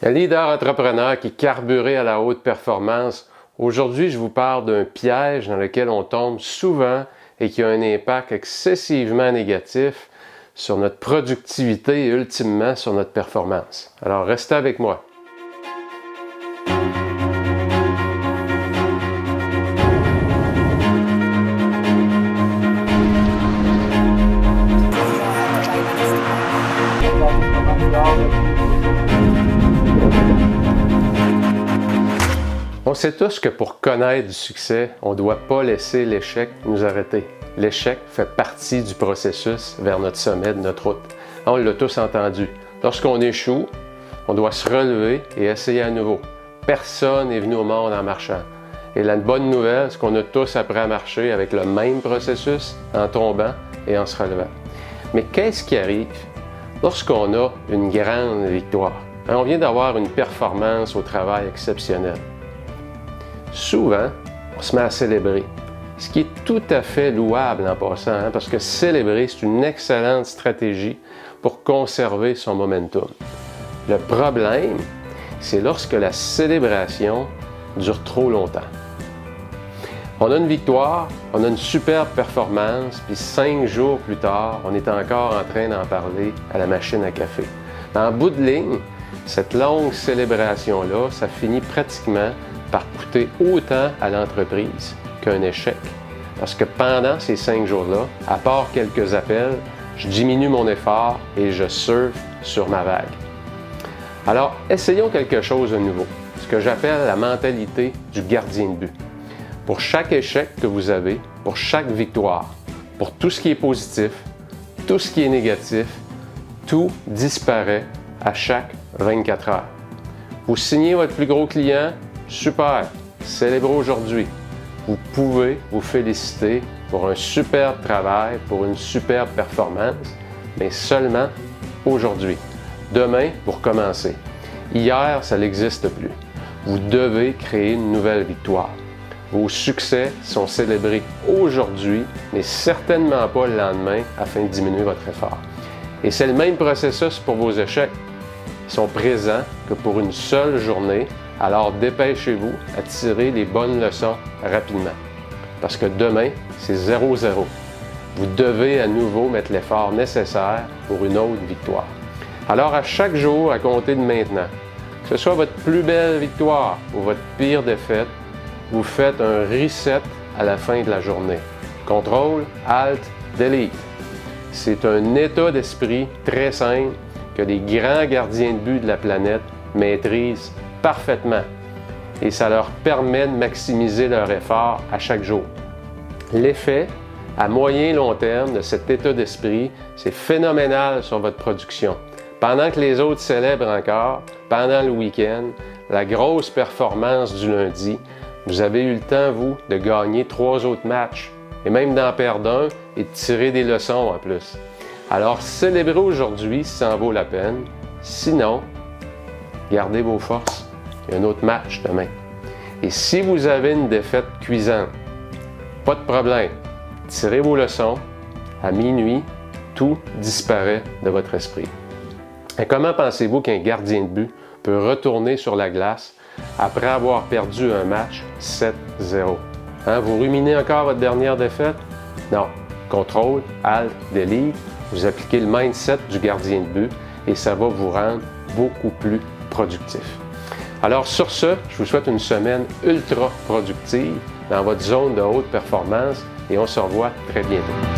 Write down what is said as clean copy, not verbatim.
Un leader entrepreneur qui carburait à la haute performance. Aujourd'hui, je vous parle d'un piège dans lequel on tombe souvent et qui a un impact excessivement négatif sur notre productivité et ultimement sur notre performance. Alors, restez avec moi. On sait tous que pour connaître du succès, on ne doit pas laisser l'échec nous arrêter. L'échec fait partie du processus vers notre sommet de notre route. On l'a tous entendu. Lorsqu'on échoue, on doit se relever et essayer à nouveau. Personne n'est venu au monde en marchant. Et la bonne nouvelle, c'est qu'on a tous appris à marcher avec le même processus, en tombant et en se relevant. Mais qu'est-ce qui arrive lorsqu'on a une grande victoire? On vient d'avoir une performance au travail exceptionnelle. Souvent, on se met à célébrer, ce qui est tout à fait louable en passant, parce que célébrer, c'est une excellente stratégie pour conserver son momentum. Le problème, c'est lorsque la célébration dure trop longtemps. On a une victoire, on a une superbe performance, puis 5 jours plus tard, on est encore en train d'en parler à la machine à café. En bout de ligne, cette longue célébration-là, ça finit pratiquement par coûter autant à l'entreprise qu'un échec. Parce que pendant ces 5 jours-là, à part quelques appels, je diminue mon effort et je surfe sur ma vague. Alors, essayons quelque chose de nouveau, ce que j'appelle la mentalité du gardien de but. Pour chaque échec que vous avez, pour chaque victoire, pour tout ce qui est positif, tout ce qui est négatif, tout disparaît à chaque 24 heures. Vous signez votre plus gros client, super, célébrez aujourd'hui. Vous pouvez vous féliciter pour un superbe travail, pour une superbe performance, mais seulement aujourd'hui. Demain, vous recommencez. Hier, ça n'existe plus. Vous devez créer une nouvelle victoire. Vos succès sont célébrés aujourd'hui, mais certainement pas le lendemain afin de diminuer votre effort. Et c'est le même processus pour vos échecs. Ils sont présents que pour une seule journée, alors dépêchez-vous à tirer les bonnes leçons rapidement. Parce que demain, c'est 0-0. Vous devez à nouveau mettre l'effort nécessaire pour une autre victoire. Alors à chaque jour, à compter de maintenant, que ce soit votre plus belle victoire ou votre pire défaite, vous faites un reset à la fin de la journée. Contrôle, Alt, Delete. C'est un état d'esprit très simple que les grands gardiens de but de la planète maîtrisent parfaitement et ça leur permet de maximiser leur effort à chaque jour. L'effet à moyen et long terme de cet état d'esprit, c'est phénoménal sur votre production. Pendant que les autres célèbrent encore, pendant le week-end, la grosse performance du lundi, vous avez eu le temps, vous, de gagner 3 autres matchs et même d'en perdre un et de tirer des leçons en plus. Alors, célébrez aujourd'hui si ça en vaut la peine. Sinon, gardez vos forces. Il y a un autre match demain. Et si vous avez une défaite cuisante, pas de problème. Tirez vos leçons. À minuit, tout disparaît de votre esprit. Et comment pensez-vous qu'un gardien de but peut retourner sur la glace après avoir perdu un match 7-0? Vous ruminez encore votre dernière défaite? Non. Contrôle, Alt, Delete. Vous appliquez le mindset du gardien de but et ça va vous rendre beaucoup plus productif. Alors sur ce, je vous souhaite une semaine ultra productive dans votre zone de haute performance et on se revoit très bientôt.